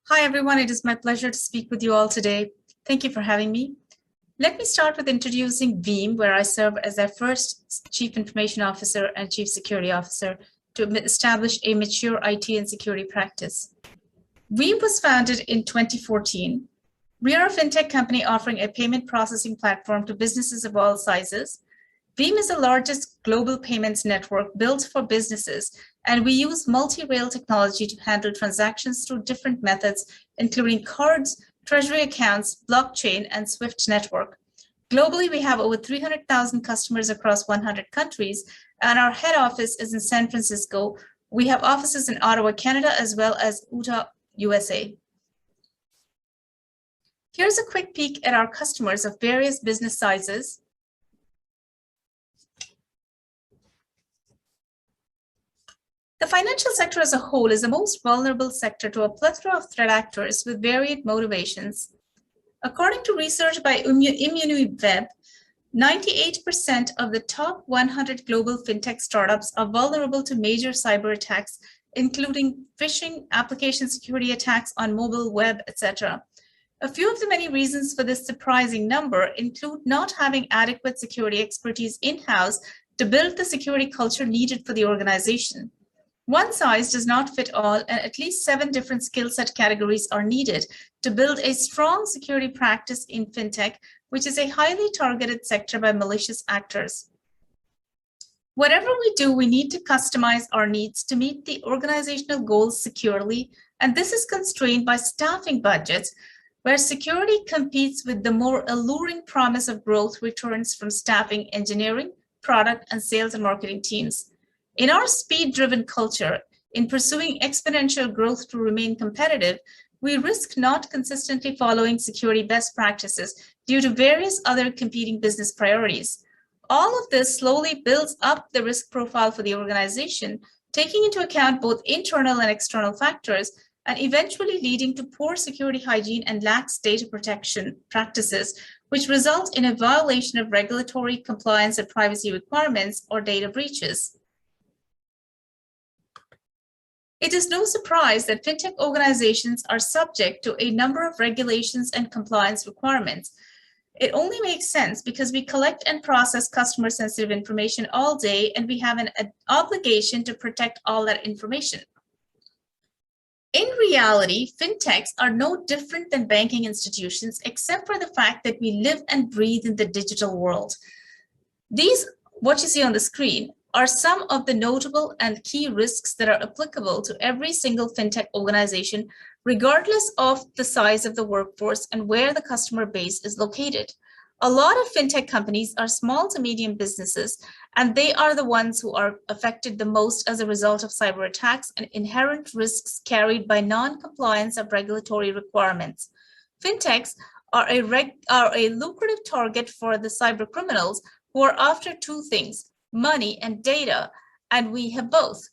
Hi, everyone. It is my pleasure to speak with you all today. Thank you for having me. Let me start with introducing Veeam, where I serve as their first Chief Information Officer and Chief Security Officer to establish a mature IT and security practice. Veeam was founded in 2014. We are a fintech company offering a payment processing platform to businesses of all sizes. Veeam is the largest global payments network built for businesses, and we use multi-rail technology to handle transactions through different methods, including cards, treasury accounts, blockchain, and SWIFT network. Globally, we have over 300,000 customers across 100 countries, and our head office is in San Francisco. We have offices in Ottawa, Canada, as well as Utah, USA. Here's a quick peek at our customers of various business sizes. The financial sector as a whole is the most vulnerable sector to a plethora of threat actors with varied motivations. According to research by ImmuniWeb, 98% of the top 100 global fintech startups are vulnerable to major cyber attacks, including phishing, application security attacks on mobile web, etc. A few of the many reasons for this surprising number include not having adequate security expertise in-house to build the security culture needed for the organization. One size does not fit all, and at least 7 different skill set categories are needed to build a strong security practice in fintech, which is a highly targeted sector by malicious actors. Whatever we do, we need to customize our needs to meet the organizational goals securely, and this is constrained by staffing budgets, where security competes with the more alluring promise of growth returns from staffing engineering, product, and sales and marketing teams. In our speed-driven culture, in pursuing exponential growth to remain competitive, we risk not consistently following security best practices due to various other competing business priorities. All of this slowly builds up the risk profile for the organization, taking into account both internal and external factors, and eventually leading to poor security hygiene and lax data protection practices, which result in a violation of regulatory compliance and privacy requirements or data breaches. It is no surprise that fintech organizations are subject to a number of regulations and compliance requirements. It only makes sense because we collect and process customer-sensitive information all day, and we have an obligation to protect all that information. In reality, fintechs are no different than banking institutions, except for the fact that we live and breathe in the digital world. These, what you see on the screen, are some of the notable and key risks that are applicable to every single fintech organization, regardless of the size of the workforce and where the customer base is located. A lot of fintech companies are small to medium businesses, and they are the ones who are affected the most as a result of cyber attacks and inherent risks carried by non-compliance of regulatory requirements. Fintechs are a lucrative target for the cyber criminals who are after two things: money and data, and we have both.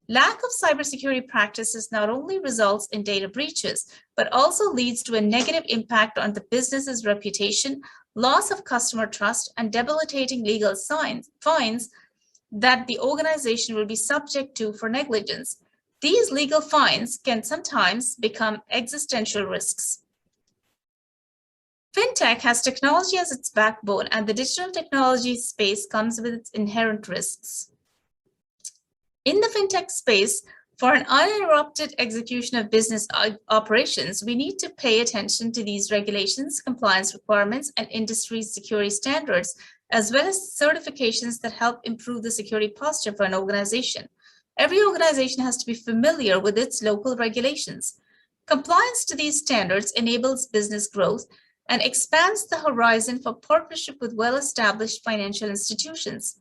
Lack of cybersecurity practices not only results in data breaches, but also leads to a negative impact on the business's reputation, loss of customer trust, and debilitating legal fines that the organization will be subject to for negligence. These legal fines can sometimes become existential risks. Fintech has technology as its backbone, and the digital technology space comes with its inherent risks. In the fintech space, for an uninterrupted execution of business operations, we need to pay attention to these regulations, compliance requirements, and industry security standards, as well as certifications that help improve the security posture for an organization. Every organization has to be familiar with its local regulations. Compliance to these standards enables business growth and expands the horizon for partnership with well-established financial institutions.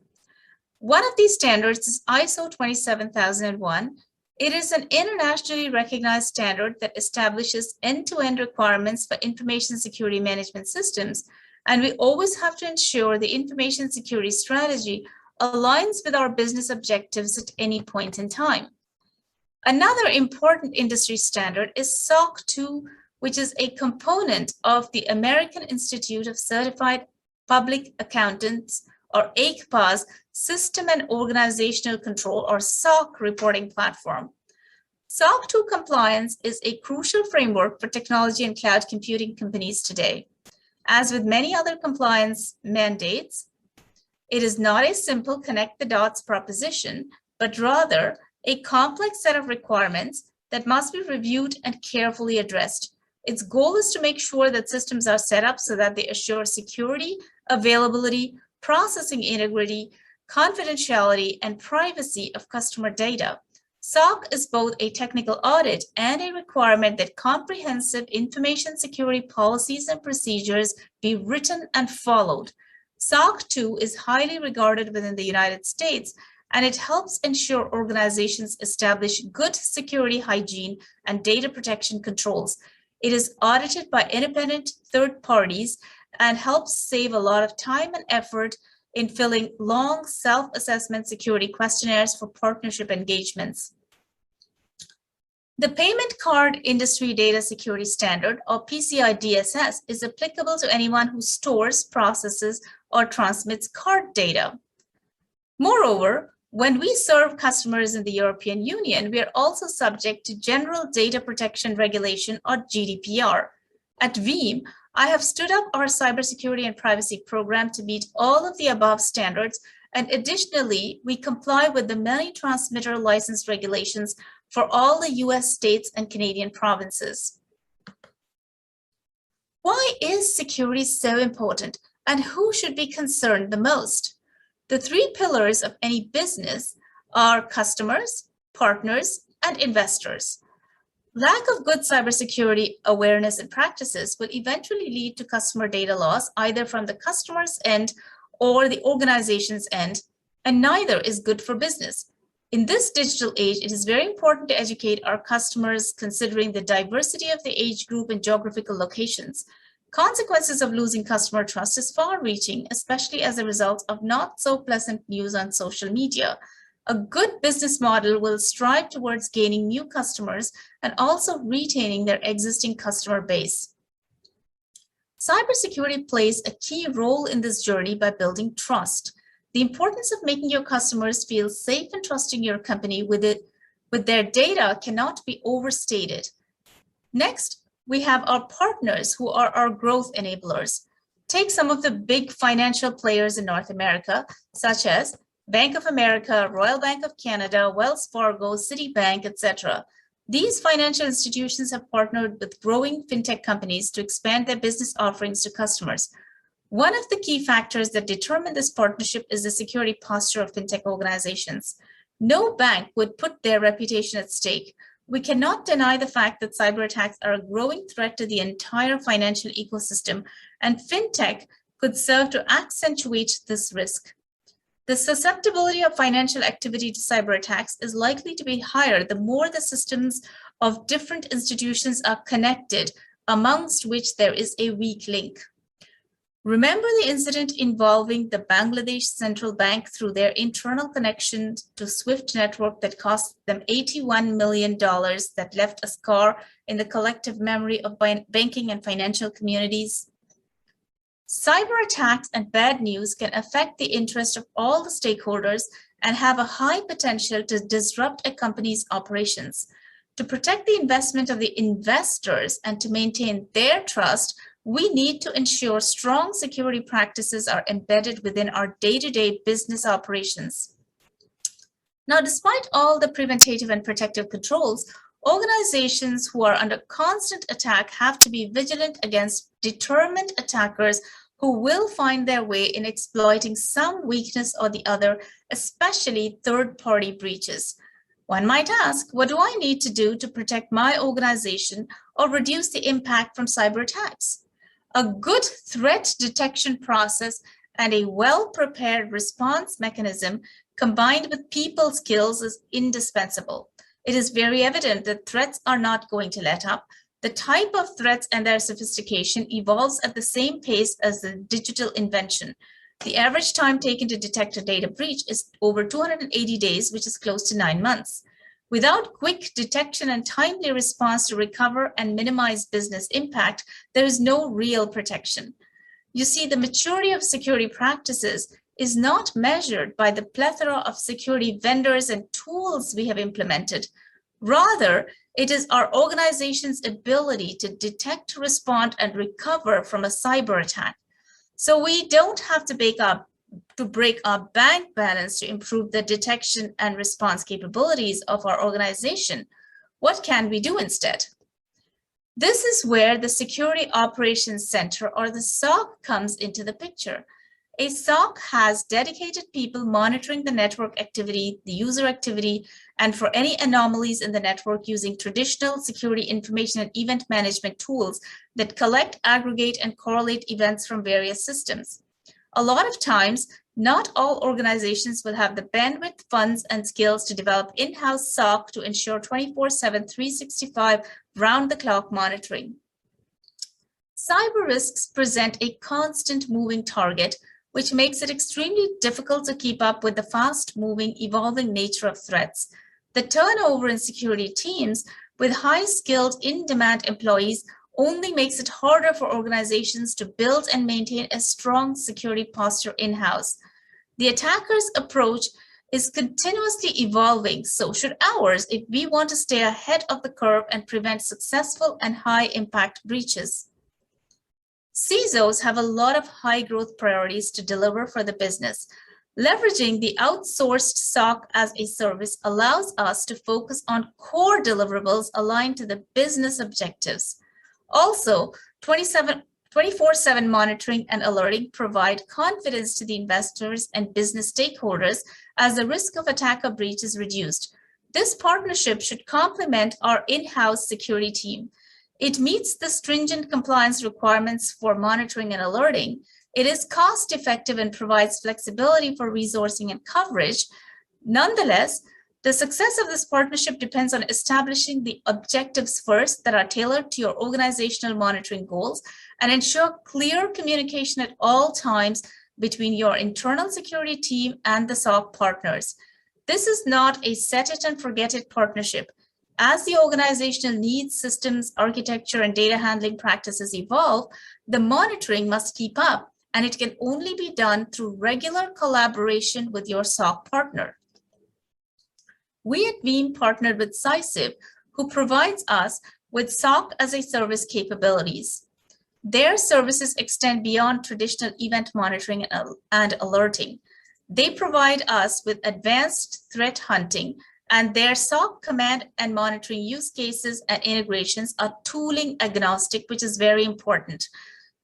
One of these standards is ISO 27001. It is an internationally recognized standard that establishes end-to-end requirements for information security management systems, and we always have to ensure the information security strategy aligns with our business objectives at any point in time. Another important industry standard is SOC 2, which is a component of the American Institute of Certified Public Accountants, or AICPA's System and Organizational Control, or SOC reporting platform. SOC 2 compliance is a crucial framework for technology and cloud computing companies today. As with many other compliance mandates, it is not a simple connect the dots proposition, but rather a complex set of requirements that must be reviewed and carefully addressed. Its goal is to make sure that systems are set up so that they assure security, availability, processing integrity, confidentiality, and privacy of customer data. SOC is both a technical audit and a requirement that comprehensive information security policies and procedures be written and followed. SOC 2 is highly regarded within the United States, and it helps ensure organizations establish good security hygiene and data protection controls. It is audited by independent third parties and helps save a lot of time and effort in filling long self-assessment security questionnaires for partnership engagements. The Payment Card Industry Data Security Standard, or PCI DSS, is applicable to anyone who stores, processes, or transmits card data. Moreover, when we serve customers in the European Union, we are also subject to General Data Protection Regulation, or GDPR. At Veeam, I have stood up our cybersecurity and privacy program to meet all of the above standards, and additionally, we comply with the many transmitter license regulations for all the US states and Canadian provinces. Why is security so important, and who should be concerned the most? The three pillars of any business are customers, partners, and investors. Lack of good cybersecurity awareness and practices will eventually lead to customer data loss, either from the customer's end or the organization's end, and neither is good for business. In this digital age, it is very important to educate our customers considering the diversity of the age group and geographical locations. Consequences of losing customer trust is far-reaching, especially as a result of not so pleasant news on social media. A good business model will strive towards gaining new customers and also retaining their existing customer base. Cybersecurity plays a key role in this journey by building trust. The importance of making your customers feel safe and trusting your company with their data cannot be overstated. Next, we have our partners who are our growth enablers. Take some of the big financial players in North America, such as Bank of America, Royal Bank of Canada, Wells Fargo, Citibank, etc. These financial institutions have partnered with growing fintech companies to expand their business offerings to customers. One of the key factors that determine this partnership is the security posture of fintech organizations. No bank would put their reputation at stake. We cannot deny the fact that cyber attacks are a growing threat to the entire financial ecosystem, and fintech could serve to accentuate this risk. The susceptibility of financial activity to cyber attacks is likely to be higher the more the systems of different institutions are connected, amongst which there is a weak link. Remember the incident involving the Bangladesh Central Bank through their internal connection to SWIFT network that cost them $81 million that left a scar in the collective memory of banking and financial communities? Cyber attacks and bad news can affect the interest of all the stakeholders and have a high potential to disrupt a company's operations. To protect the investment of the investors and to maintain their trust, we need to ensure strong security practices are embedded within our day-to-day business operations. Now, despite all the preventative and protective controls, organizations who are under constant attack have to be vigilant against determined attackers who will find their way in exploiting some weakness or the other, especially third-party breaches. One might ask, what do I need to do to protect my organization or reduce the impact from cyber attacks? A good threat detection process and a well-prepared response mechanism combined with people skills is indispensable. It is very evident that threats are not going to let up. The type of threats and their sophistication evolves at the same pace as the digital invention. The average time taken to detect a data breach is over 280 days, which is close to 9 months. Without quick detection and timely response to recover and minimize business impact, there is no real protection. You see, the maturity of security practices is not measured by the plethora of security vendors and tools we have implemented. Rather, it is our organization's ability to detect, respond, and recover from a cyber attack. So we don't have to break our bank balance to improve the detection and response capabilities of our organization. What can we do instead? This is where the Security Operations Center, or the SOC, comes into the picture. A SOC has dedicated people monitoring the network activity, the user activity, and for any anomalies in the network using traditional security information and event management tools that collect, aggregate, and correlate events from various systems. A lot of times, not all organizations will have the bandwidth, funds, and skills to develop in-house SOC to ensure 24/7, 365 round-the-clock monitoring. Cyber risks present a constant moving target, which makes it extremely difficult to keep up with the fast-moving, evolving nature of threats. The turnover in security teams with high-skilled, in-demand employees only makes it harder for organizations to build and maintain a strong security posture in-house. The attacker's approach is continuously evolving, so should ours if we want to stay ahead of the curve and prevent successful and high-impact breaches. CISOs have a lot of high-growth priorities to deliver for the business. Leveraging the outsourced SOC as a service allows us to focus on core deliverables aligned to the business objectives. Also, 24/7 monitoring and alerting provide confidence to the investors and business stakeholders as the risk of attack or breach is reduced. This partnership should complement our in-house security team. It meets the stringent compliance requirements for monitoring and alerting. It is cost-effective and provides flexibility for resourcing and coverage. Nonetheless, the success of this partnership depends on establishing the objectives first that are tailored to your organizational monitoring goals and ensure clear communication at all times between your internal security team and the SOC partners. This is not a set-it-and-forget-it partnership. As the organizational needs, systems, architecture, and data handling practices evolve, the monitoring must keep up, and it can only be done through regular collaboration with your SOC partner. We at Veeam partnered with SASV, who provides us with SOC as a service capabilities. Their services extend beyond traditional event monitoring and alerting. They provide us with advanced threat hunting, and their SOC command and monitoring use cases and integrations are tooling agnostic, which is very important.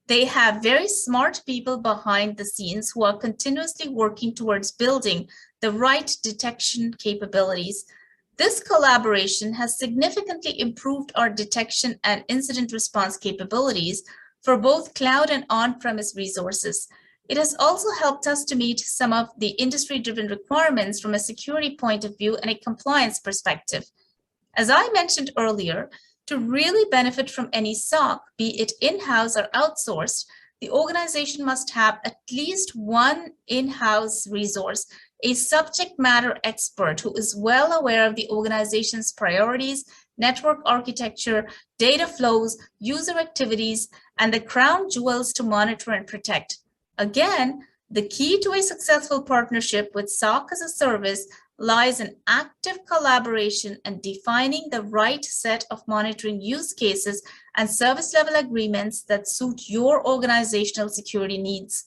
They have very smart people behind the scenes who are continuously working towards building the right detection capabilities. This collaboration has significantly improved our detection and incident response capabilities for both cloud and on-premise resources. It has also helped us to meet some of the industry-driven requirements from a security point of view and a compliance perspective. As I mentioned earlier, to really benefit from any SOC, be it in-house or outsourced, the organization must have at least one in-house resource, a subject matter expert who is well aware of the organization's priorities, network architecture, data flows, user activities, and the crown jewels to monitor and protect. Again, the key to a successful partnership with SOC as a service lies in active collaboration and defining the right set of monitoring use cases and service level agreements that suit your organizational security needs.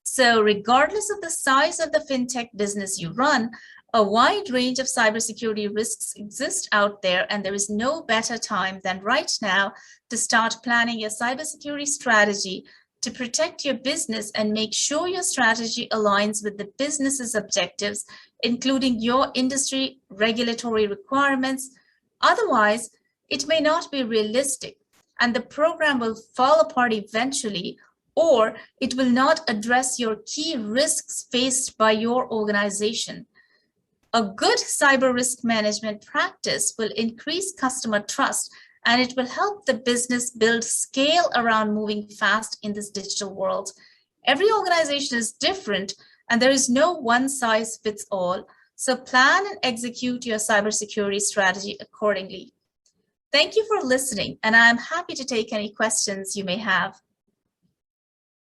So regardless of the size of the fintech business you run, a wide range of cybersecurity risks exist out there, and there is no better time than right now to start planning your cybersecurity strategy to protect your business and make sure your strategy aligns with the business's objectives, including your industry regulatory requirements. Otherwise, it may not be realistic, and the program will fall apart eventually, or it will not address your key risks faced by your organization. A good cyber risk management practice will increase customer trust, and it will help the business build scale around moving fast in this digital world. Every organization is different, and there is no one size fits all. So plan and execute your cybersecurity strategy accordingly. Thank you for listening, and I'm happy to take any questions you may have.